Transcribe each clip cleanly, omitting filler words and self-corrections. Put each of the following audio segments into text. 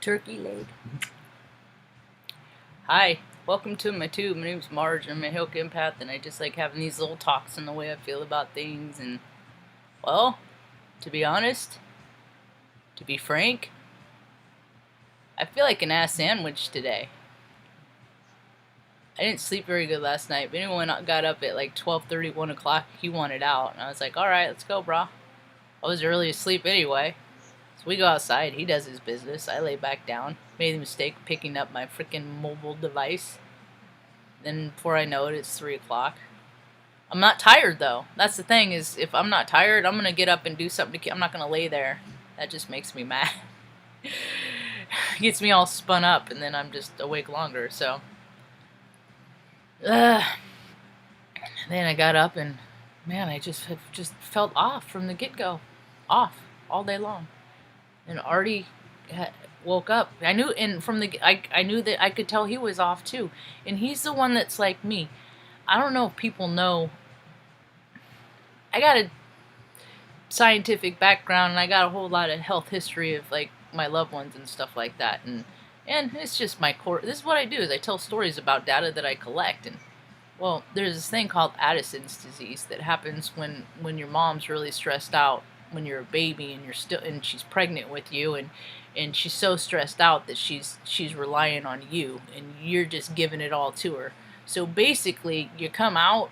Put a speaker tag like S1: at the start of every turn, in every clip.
S1: Turkey leg. Hi, welcome to my tube. My name's Marge. I'm a Hilk empath, and I just like having these little talks on the way I feel about things. And, well, to be honest, to be frank, I feel like an ass sandwich today. I didn't sleep very good last night, but anyone got up at like 12:30, 1 o'clock, he wanted out. And I was like, alright, let's go, brah. I was early asleep anyway. So we go outside, he does his business, I lay back down, made the mistake of picking up my freaking mobile device. Then before I know it, it's 3 o'clock. I'm not tired though. That's the thing, is if I'm not tired, I'm gonna get up and do something I'm not gonna lay there. That just makes me mad. Gets me all spun up, and then I'm just awake longer, so. Then I got up and, man, I just felt off from the get-go. Off all day long. And Artie woke up. I knew, and from the I knew that I could tell he was off too. And he's the one that's like me. I don't know if people know. I got a scientific background, and I got a whole lot of health history of like my loved ones and stuff like that. And it's just my core. This is what I do: is I tell stories about data that I collect. And well, there's this thing called Addison's disease that happens when your mom's really stressed out when you're a baby and she's pregnant with you, and she's so stressed out that she's relying on you, and you're just giving it all to her. So basically, you come out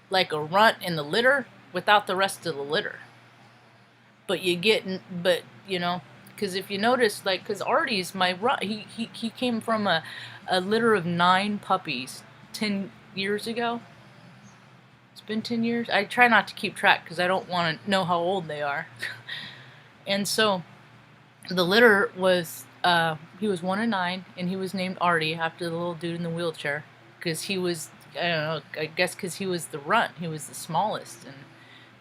S1: like a runt in the litter without the rest of the litter. But you know, because if you notice, like, because Artie's my runt, he came from a litter of 9 puppies 10 years ago. It's been 10 years. I try not to keep track because I don't want to know how old they are. And so the litter was, he was 1 of 9, and he was named Artie after the little dude in the wheelchair. Because he was, I don't know, I guess because he was the runt. He was the smallest. And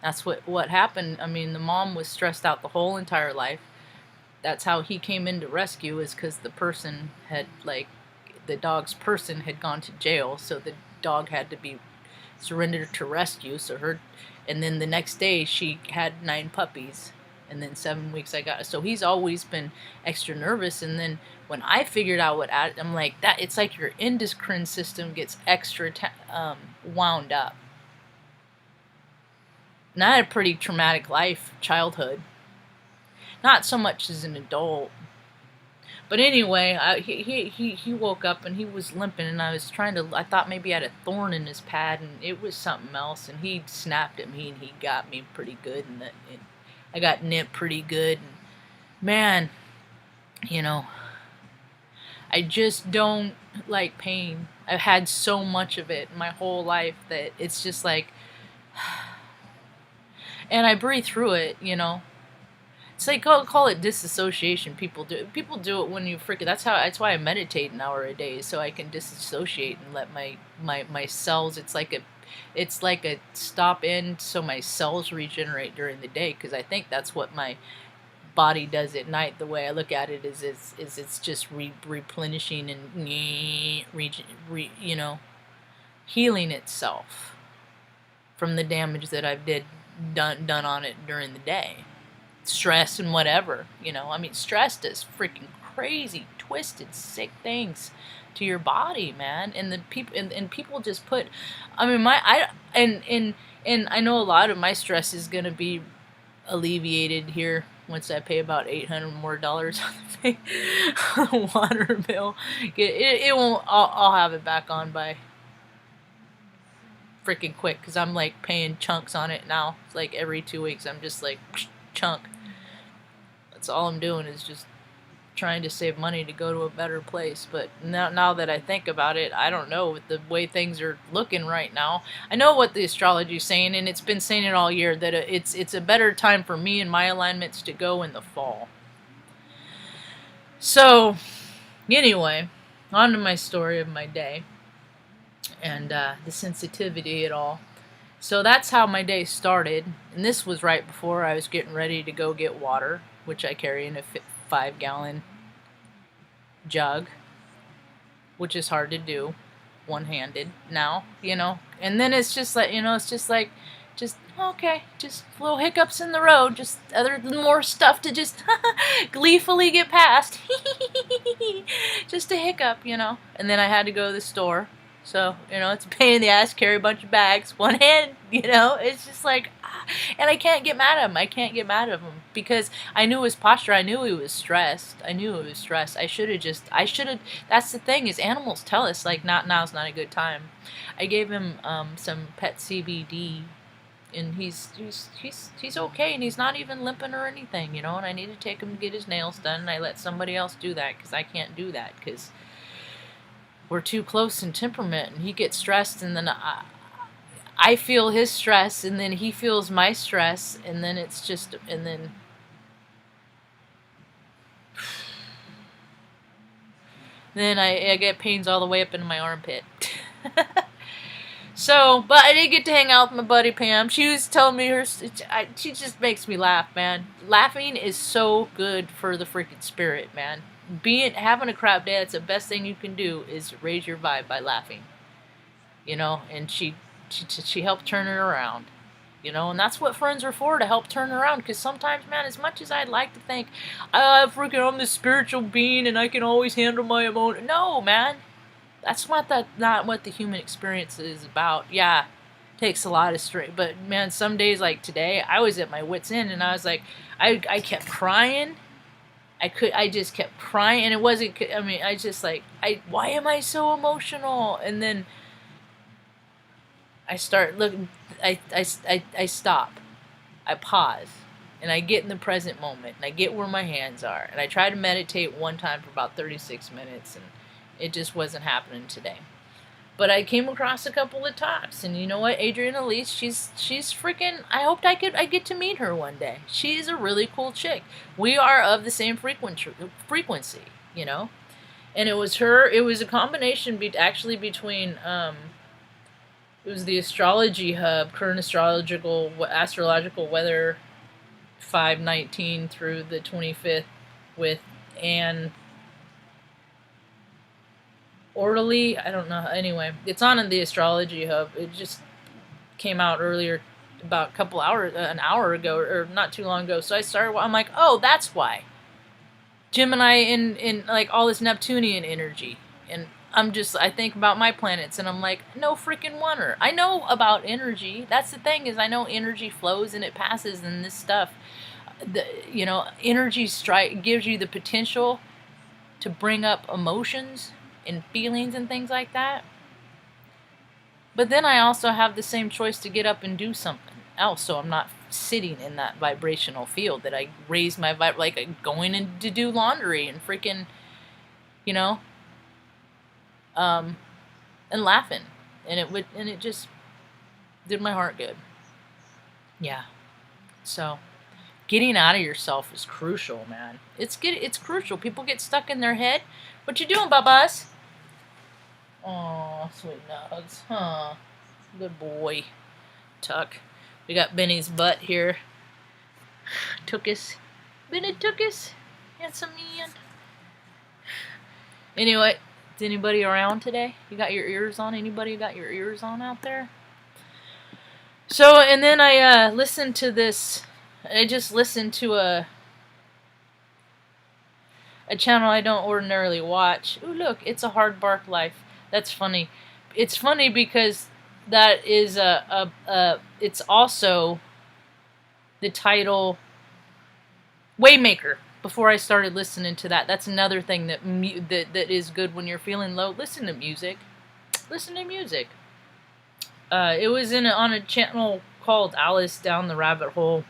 S1: that's what happened. I mean, the mom was stressed out the whole entire life. That's how he came into rescue, is because the person had, like, the dog's person had gone to jail, so the dog had to be surrendered to rescue. And then the next day she had 9 puppies, and then 7 weeks I got. So he's always been extra nervous. And then when I figured out I'm like, that it's like your endocrine system gets extra wound up. And I had a pretty traumatic childhood. Not so much as an adult. But anyway, he woke up and he was limping, and I thought maybe he had a thorn in his pad, and it was something else, and he snapped at me, and he got me pretty good, and I got nipped pretty good. And man, you know, I just don't like pain. I've had so much of it my whole life that it's just like, and I breathe through it, you know. It's like, call it disassociation. People do it when you freaking. That's why I meditate an hour a day, so I can disassociate and let my cells. It's like a stop in, so my cells regenerate during the day. Because I think that's what my body does at night. The way I look at it is it's just replenishing and you know, healing itself from the damage that I've done on it during the day. Stress and whatever, you know. I mean, stress does freaking crazy, twisted, sick things to your body, man. And the people and people just put. I mean, and I know a lot of my stress is gonna be alleviated here once I pay about $800 more on the water bill. It won't. I'll have it back on by freaking quick, because I'm like paying chunks on it now. It's like every 2 weeks I'm just like chunk. That's all I'm doing, is just trying to save money to go to a better place. But now that I think about it, I don't know, with the way things are looking right now. I know what the astrology is saying, and it's been saying it all year, that it's a better time for me and my alignments to go in the fall. So anyway, on to my story of my day and the sensitivity at all. So that's how my day started, and this was right before I was getting ready to go get water, which I carry in a 5-gallon jug, which is hard to do one-handed now, you know. And then it's just like, you know, it's just like Just, okay, just little hiccups in the road, just other than more stuff to just gleefully get past. Just a hiccup, you know. And then I had to go to the store. So, you know, it's a pain in the ass, carry a bunch of bags, one hand, you know. It's just like, and I can't get mad at him. I can't get mad at him because I knew his posture. I knew he was stressed. I should have, that's the thing is animals tell us, like, now's not a good time. I gave him some pet CBD, and he's okay, and he's not even limping or anything, you know. And I need to take him to get his nails done, and I let somebody else do that because I can't do that because we're too close in temperament, and he gets stressed, and then I feel his stress, and then he feels my stress, and then it's just, and then I get pains all the way up into my armpit. So, but I did get to hang out with my buddy Pam. She was telling me she just makes me laugh, man. Laughing is so good for the freaking spirit, man. Having a crap day, that's the best thing you can do is raise your vibe by laughing, you know. And she helped turn it around, you know. And that's what friends are for, to help turn it around. Because sometimes, man, as much as I'd like to think I'm this spiritual being and I can always handle my emotion, no, man, that's not what the human experience is about. Yeah, it takes a lot of strength, but man, some days like today, I was at my wit's end, and I was like, I kept crying. I just kept crying, and it wasn't, I mean, I just like, why am I so emotional? And then I start looking, I stop, I pause, and I get in the present moment, and I get where my hands are, and I try to meditate one time for about 36 minutes, and it just wasn't happening today. But I came across a couple of talks, and you know what, Adrienne Elise, she's freaking, I hoped I get to meet her one day. She's a really cool chick. We are of the same frequency, you know. And it was a combination actually between, it was the astrology hub, current astrological weather 5/19 through the 25th with Anne Orderly, I don't know. Anyway, it's on in the astrology hub. It just came out earlier, about an hour ago, or not too long ago. So I'm like, oh, that's why. Gemini in like all this Neptunian energy, and I think about my planets, and I'm like, no freaking wonder. I know about energy. That's the thing, is I know energy flows and it passes, and this stuff, you know, energy gives you the potential to bring up emotions and feelings and things like that. But then I also have the same choice to get up and do something else, so I'm not sitting in that vibrational field that I raise my vibe, like going in to do laundry and freaking, you know, and laughing, and it just did my heart good. Yeah. So getting out of yourself is crucial, man. It's crucial. People get stuck in their head. What you doing, Babas? Oh, sweet nugs. Huh. Good boy. Tuck. We got Benny's butt here. Tookus. Benny Tookus. Handsome man. Anyway, is anybody around today? You got your ears on? Anybody got your ears on out there? So, and then I listened to this. I just listened to a channel I don't ordinarily watch. Ooh, look, It's a Hard Bark Life. That's funny. It's funny because that is it's also the title Waymaker. Before I started listening to that, that's another thing that is good when you're feeling low. Listen to music. Listen to music. It was on a channel called Alice Down the Rabbit Hole.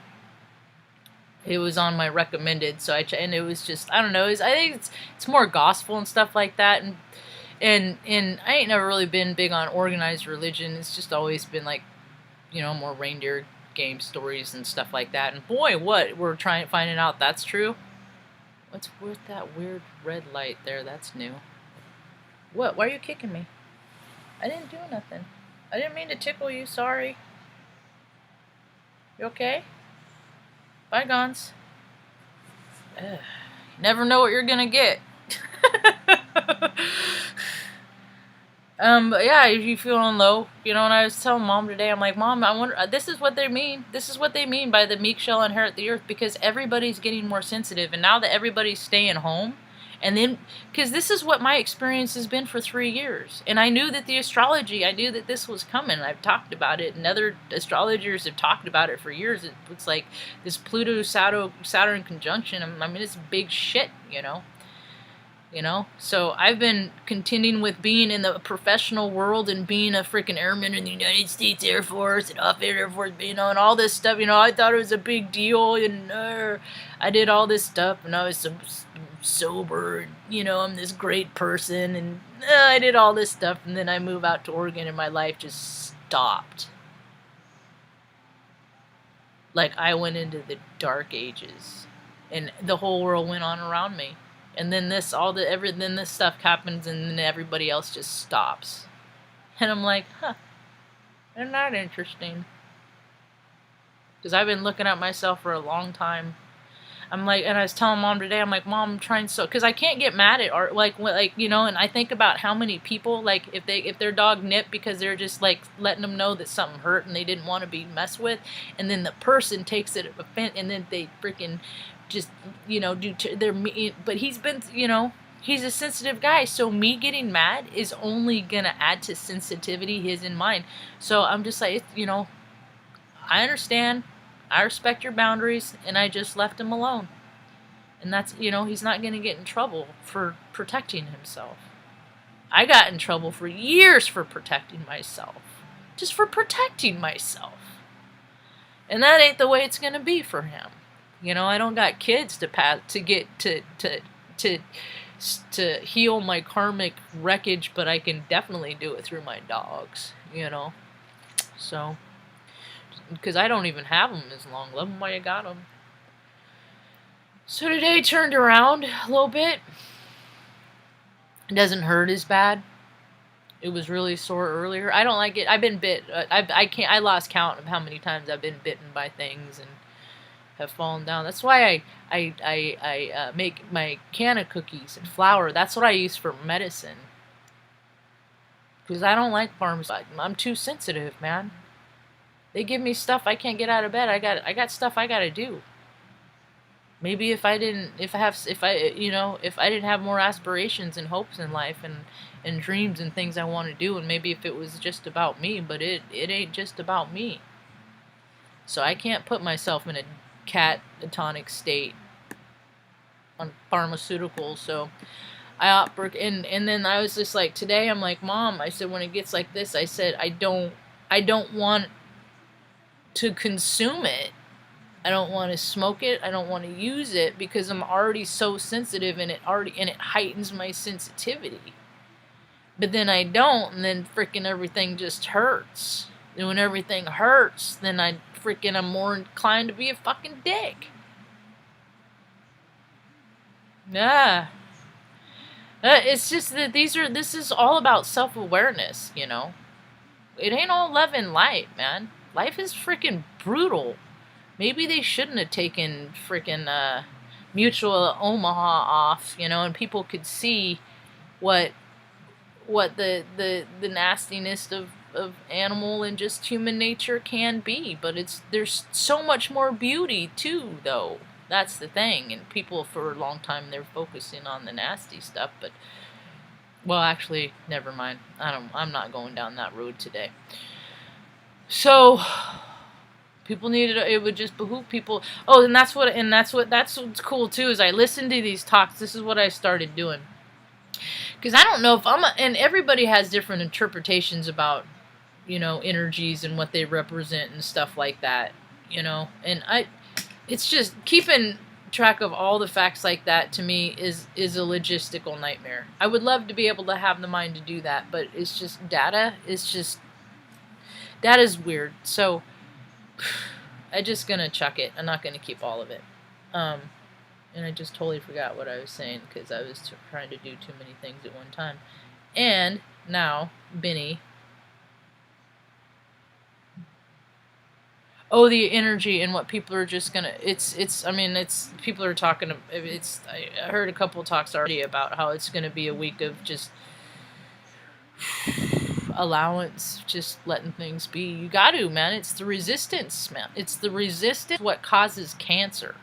S1: It was on my recommended, so and it was just, I don't know. I think it's more gospel and stuff like that, and I ain't never really been big on organized religion. It's just always been like, you know, more reindeer game stories and stuff like that. And boy, what we're finding out that's true. What's with that weird red light there? That's new. What? Why are you kicking me? I didn't do nothing. I didn't mean to tickle you. Sorry. You okay? Bygones. Ugh. You never know what you're gonna get. But yeah, if you feeling low, you know, and I was telling Mom today, I'm like, Mom, I wonder, this is what they mean. This is what they mean by the meek shall inherit the earth, because everybody's getting more sensitive, and now that everybody's staying home, and then, because this is what my experience has been for 3 years, and I knew that the astrology, I knew that this was coming. I've talked about it, and other astrologers have talked about it for years. It's like this Pluto Saturn conjunction. I mean, it's big shit, you know. So I've been contending with being in the professional world and being a freaking airman in the United States Air Force and off Air Force, you know, and all this stuff. You know, I thought it was a big deal, and I did all this stuff, and I was so sober, and, you know, I'm this great person, and I did all this stuff, and then I move out to Oregon, and my life just stopped. Like, I went into the dark ages, and the whole world went on around me. And then this stuff happens, and then everybody else just stops. And I'm like, huh, isn't that interesting? Because I've been looking at myself for a long time. I'm like, and I was telling Mom today, I'm like, Mom, I'm trying so, because I can't get mad at art, like, you know, and I think about how many people, like, if their dog nipped because they're just, like, letting them know that something hurt and they didn't want to be messed with, and then the person takes it offense, and then they freaking just, you know, but he's been, you know, he's a sensitive guy, so me getting mad is only gonna add to sensitivity his and mine. So I'm just like, you know, I understand, I respect your boundaries, and I just left him alone. And that's, you know, he's not gonna get in trouble for protecting himself. I got in trouble for years for protecting myself, just for protecting myself, and that ain't the way it's gonna be for him. You know, I don't got kids to heal my karmic wreckage, but I can definitely do it through my dogs, you know. So, because I don't even have them as long. Love them while you got them. So today turned around a little bit. It doesn't hurt as bad. It was really sore earlier. I don't like it. I've been bit. I lost count of how many times I've been bitten by things and have fallen down. That's why I make my can of cookies and flour. That's what I use for medicine. Because I don't like farms. I'm too sensitive, man. They give me stuff I can't get out of bed. I got stuff I gotta do. Maybe if I didn't have more aspirations and hopes in life and dreams and things I want to do, and maybe if it was just about me, but it ain't just about me. So I can't put myself in a catatonic state on pharmaceuticals. So I opt for, and then I was just like, today I'm like, Mom, I said, when it gets like this, I said, I don't want to consume it. I don't want to smoke it. I don't want to use it because I'm already so sensitive, and it heightens my sensitivity. But then I don't, and then freaking everything just hurts. And when everything hurts, then I'm more inclined to be a fucking dick. Yeah. It's just that this is all about self-awareness, you know. It ain't all love and light, man. Life is freaking brutal. Maybe they shouldn't have taken freaking Mutual Omaha off, you know, and people could see what the nastiness of animal and just human nature can be. But there's so much more beauty too, though. That's the thing. And people for a long time, they're focusing on the nasty stuff, but well, actually, never mind. I'm not going down that road today. So people it would just behoove people. Oh, and that's what's cool too, is I listen to these talks. This is what I started doing. Because I don't know if and everybody has different interpretations about, you know, energies and what they represent and stuff like that, you know. And it's just keeping track of all the facts like that, to me, is a logistical nightmare. I would love to be able to have the mind to do that, but it's just data's weird. So I'm just gonna chuck it. I'm not gonna keep all of it. And I just totally forgot what I was saying because I was trying to do too many things at one time. And now, Benny. Oh, the energy and what people are just gonna. People are talking. I heard a couple talks already about how it's gonna be a week of just allowance, just letting things be. You got to, man. It's the resistance, man. It's the resistance what causes cancer.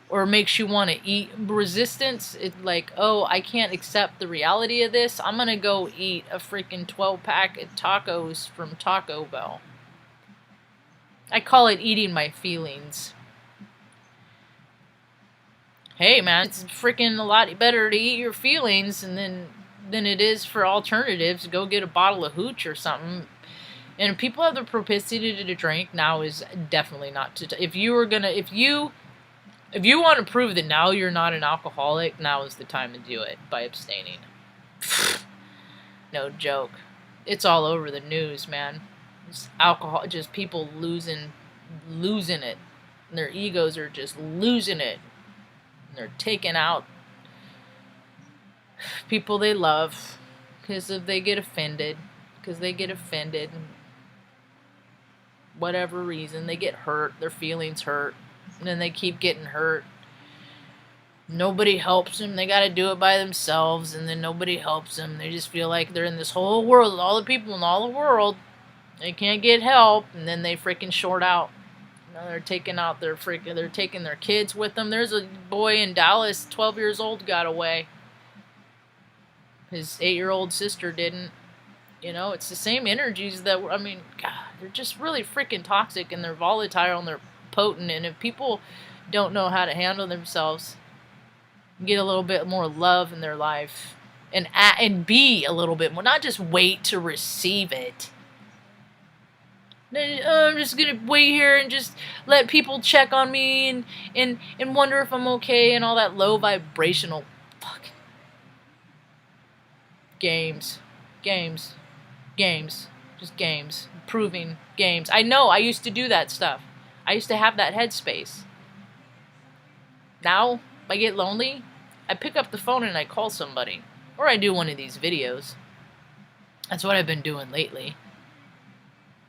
S1: Or makes you want to eat. Resistance, it's like, oh, I can't accept the reality of this. I'm going to go eat a freaking 12-pack of tacos from Taco Bell. I call it eating my feelings. Hey, man, it's freaking a lot better to eat your feelings than it is for alternatives. Go get a bottle of hooch or something. And if people have the propensity to drink, now is definitely not to. If you want to prove that now you're not an alcoholic, now is the time to do it by abstaining. No joke. It's all over the news, man. It's alcohol, just people losing it. And their egos are just losing it. And they're taking out people they love because if they get offended. Whatever reason, they get hurt. Their feelings hurt. And then they keep getting hurt. Nobody helps them. They got to do it by themselves. And then nobody helps them. They just feel like they're in this whole world with all the people in all the world. They can't get help. And then they freaking short out. You know, they're taking their kids with them. There's a boy in Dallas, 12 years old, got away. His 8-year-old sister didn't. You know, it's the same energies that, I mean, God, they're just really freaking toxic. And they're volatile and they're potent, and if people don't know how to handle themselves, get a little bit more love in their life, and be a little bit more, not just wait to receive it. I'm just gonna wait here and just let people check on me and wonder if I'm okay and all that low vibrational fucking games, just games, proving games. I know I used to do that stuff. I used to have that headspace. Now, if I get lonely, I pick up the phone and I call somebody. Or I do one of these videos. That's what I've been doing lately.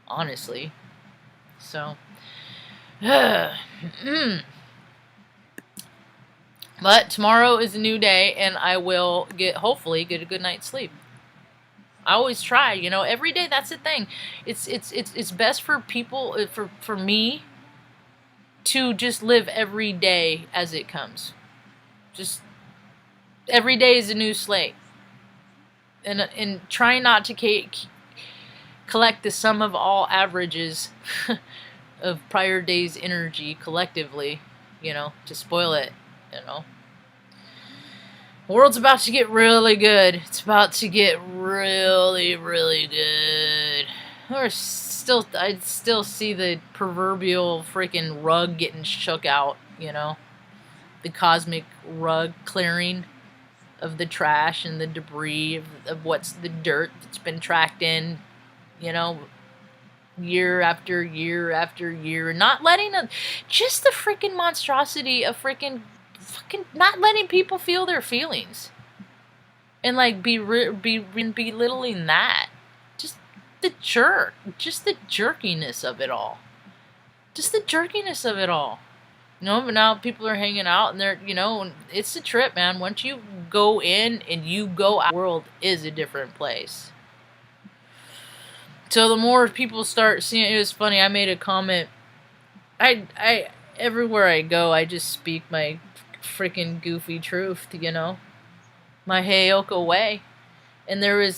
S1: Honestly. So. But tomorrow is a new day and I will hopefully get a good night's sleep. I always try, you know, every day. That's the thing. It's best for people, for me, to just live every day as it comes. Just every day is a new slate. And try not to collect the sum of all averages of prior day's energy collectively, you know, to spoil it, you know. The world's about to get really good. It's about to get really, really good. I'd still see the proverbial freaking rug getting shook out, you know. The cosmic rug clearing of the trash and the debris of what's the dirt that's been tracked in, you know, year after year after year. Not letting just the freaking monstrosity of freaking not letting people feel their feelings. And like belittling that. The jerkiness of it all. Just the jerkiness of it all. You know, but now people are hanging out and they're, you know, it's a trip, man. Once you go in and you go out, the world is a different place. So the more people start seeing, it was funny, I made a comment. I everywhere I go, I just speak my freaking goofy truth, you know. My Heyoka way. And I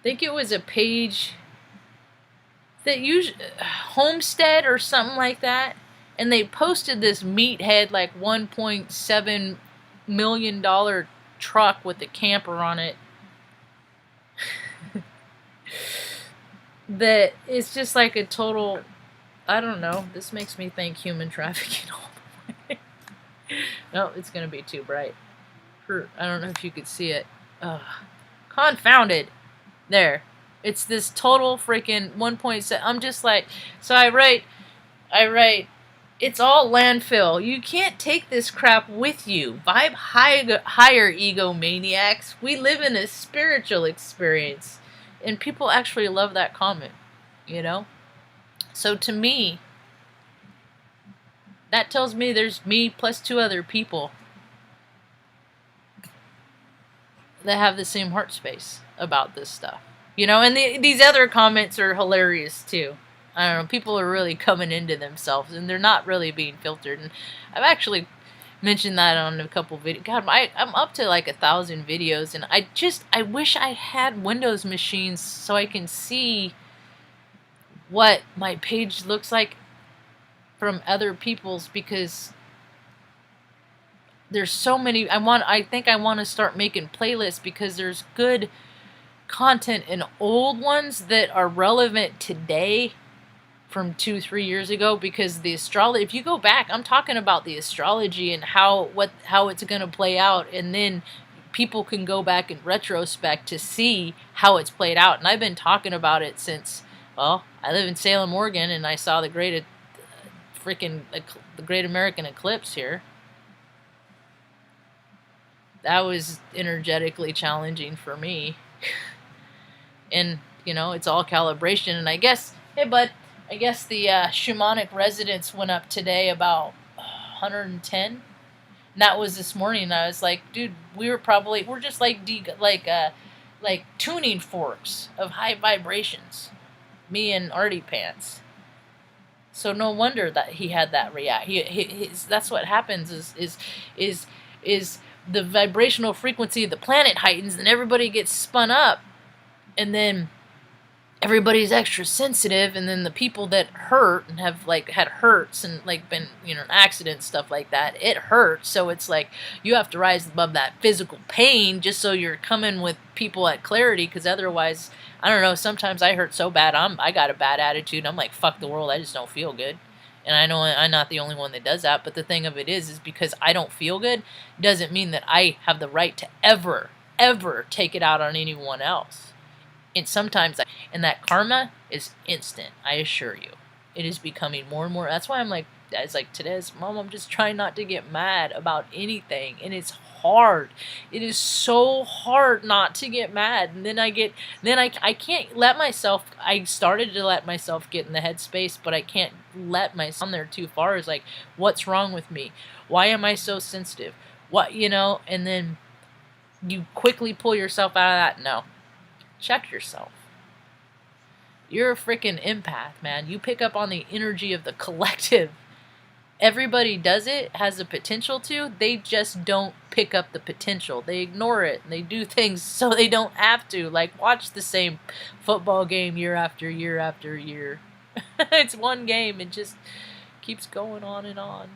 S1: think it was a page that Homestead or something like that, and they posted this meathead like $1.7 million truck with a camper on it. That it's just like a total, I don't know, this makes me think human trafficking all the way. No, it's gonna be too bright. I don't know if you could see it. Confounded. There. It's this total freaking 1.7. I'm just like, so I write, it's all landfill. You can't take this crap with you. Vibe higher, egomaniacs. We live in a spiritual experience. And people actually love that comment, you know? So to me, that tells me there's me plus 2 other people. that have the same heart space about this stuff. You know, and these other comments are hilarious too. I don't know, people are really coming into themselves, and they're not really being filtered. And I've actually mentioned that on a couple videos. God, I'm up to like 1,000 videos, and I wish I had Windows machines so I can see what my page looks like from other people's, because there's so many. I think I want to start making playlists, because there's good content in old ones that are relevant today from 2-3 years ago, because the astrology, if you go back, I'm talking about the astrology and how it's going to play out, and then people can go back in retrospect to see how it's played out. And I've been talking about it since, well, I live in Salem, Oregon, and I saw the Great American Eclipse here. That was energetically challenging for me. And, you know, it's all calibration. And I guess, hey, bud, I guess the shamanic resonance went up today about 110. And that was this morning. And I was like, dude, we're just like tuning forks of high vibrations. Me and Artie Pants. So no wonder that he had that react. That's what happens is the vibrational frequency of the planet heightens, and everybody gets spun up. And then everybody's extra sensitive, and then the people that hurt and have like had hurts and like been, you know, accidents, stuff like that, it hurts. So it's like you have to rise above that physical pain just so you're coming with people at clarity, because otherwise, I don't know, sometimes I hurt so bad, I got a bad attitude. I'm like, fuck the world, I just don't feel good. And I know I'm not the only one that does that, but the thing of it is because I don't feel good doesn't mean that I have the right to ever take it out on anyone else. And sometimes, and that karma is instant, I assure you. It is becoming more and more. That's why I'm like, it's like today's Mom, I'm just trying not to get mad about anything. And it's hard. It is so hard not to get mad. And then I can't let myself, I started to let myself get in the headspace, but I can't let myself on there too far. It's like, what's wrong with me? Why am I so sensitive? What, you know, and then you quickly pull yourself out of that. No. Check yourself. You're a freaking empath, man. You pick up on the energy of the collective. Everybody does it, has the potential to. They just don't pick up the potential. They ignore it, and they do things so they don't have to. Like, watch the same football game year after year after year. It's one game. It just keeps going on and on.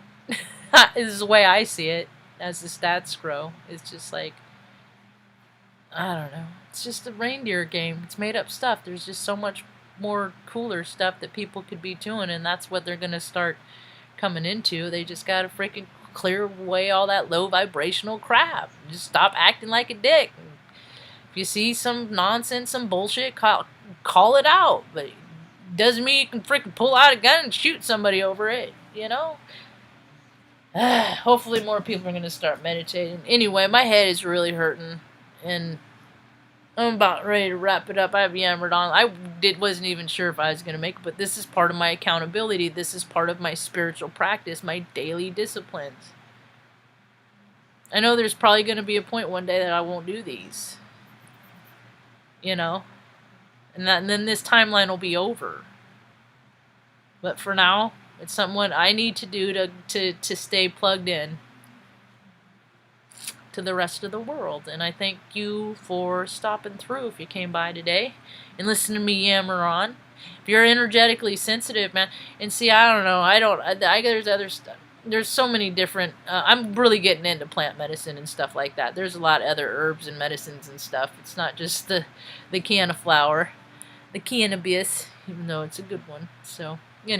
S1: This is the way I see it as the stats grow. It's just like, I don't know. It's just a reindeer game. It's made up stuff. There's just so much more cooler stuff that people could be doing, and that's what they're going to start coming into. They just got to freaking clear away all that low vibrational crap. Just stop acting like a dick. If you see some nonsense, some bullshit, call it out. But it doesn't mean you can freaking pull out a gun and shoot somebody over it, you know? Hopefully more people are going to start meditating. Anyway, my head is really hurting, and I'm about ready to wrap it up. I've yammered on. Wasn't even sure if I was going to make it, but this is part of my accountability. This is part of my spiritual practice, my daily disciplines. I know there's probably going to be a point one day that I won't do these. You know? And then this timeline will be over. But for now, it's something I need to do to stay plugged in to the rest of the world. And I thank you for stopping through if you came by today and listening to me yammer on. If you're energetically sensitive, man, and see, I don't know, there's other stuff. There's so many different, I'm really getting into plant medicine and stuff like that. There's a lot of other herbs and medicines and stuff. It's not just the canna flower, the cannabis, even though it's a good one. So